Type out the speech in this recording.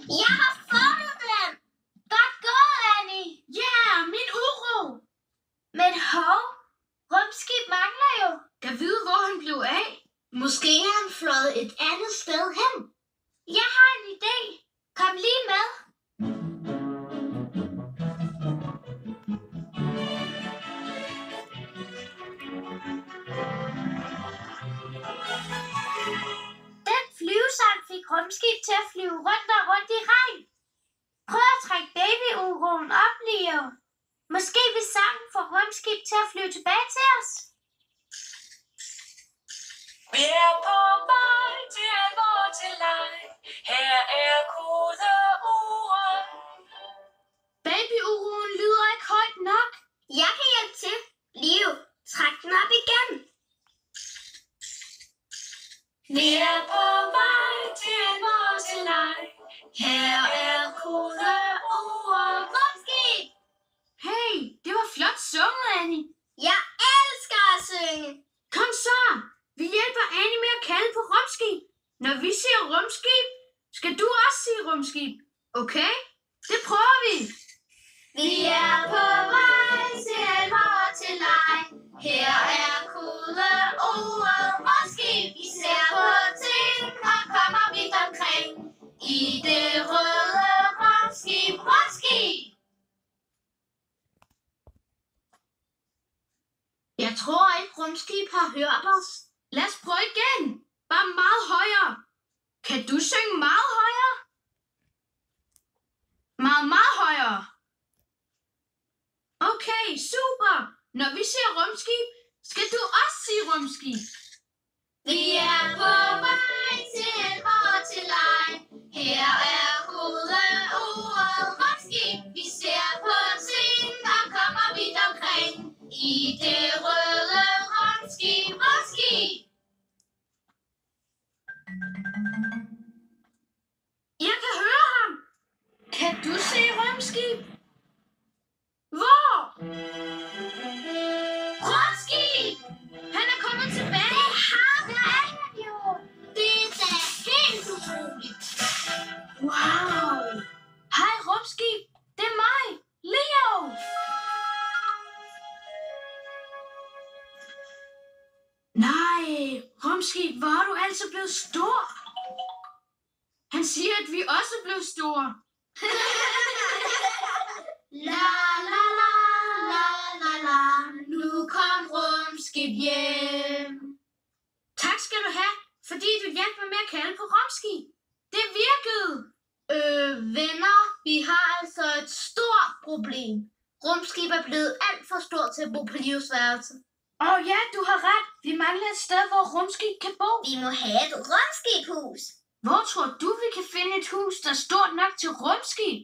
Jeg har fundet dem! Godt gået, Annie! Ja, min uro! Men hov, rumskib mangler jo. Kan vide, hvor han blev af? Måske er han fløjet et andet sted hen. Jeg har en idé. Kom lige med. Den flyvesang fik rumskib til at flyve rundt og rundt i regn. Prøv at trække babyuroen op, Leo. Måske vil sangen få rumskib til at flyve tilbage til os. Vi er på vej til alvor til leg. Her er kodeordet. Babyuroen lyder ikke højt nok. Jeg kan hjælpe til. Leo, træk den op igen. Vi er på vej til alvor til leg. Her er kodeordet. Rumskib! Hey, det var flot sunget, Annie. Jeg elsker at synge. Kom så! Vi hjælper Annie med at kalde på rumskib. Når vi siger rumskib, skal du også sige rumskib. Okay? Det prøver vi. Vi er på vej til alvor til leg. Her er kodeordet rumskib. Vi ser på ting og kommer vidt omkring. I det røde rumskib, rumskib. Jeg tror ikke, rumskib har hørt os. Lad os prøve igen. Bare meget højere. Kan du synge meget højere? Meget, meget højere. Okay, super. Når vi siger rumskib, skal du også sige rumskib. Vi er på vej til alvor til leg. Her er kodeordet rumskib. Vi ser på ting og kommer vidt omkring. I det røde rumskib, rumskib. Jeg kan høre ham. Kan du se rumskib? Hvor? Rumskib! Han er kommet tilbage. Det har han jo. Det er da helt utroligt. Wow. Hej rumskib. Det er mig, Leo. Nej, rumskib, hvor er du altså blevet stor? Han siger, at vi også er blevet store. La la la la la la. Nu kom rumskib hjem. Tak skal du have, fordi du hjalp mig med at kalde på rumskib. Det virkede. Venner, vi har altså et stort problem. Rumskib er blevet alt for stort til at bo på livsværelset. Ja, du har ret. Vi mangler et sted, hvor rumskib kan bo. Vi må have et rumskibhus. Hvor tror du, vi kan finde et hus, der er stort nok til rumskib?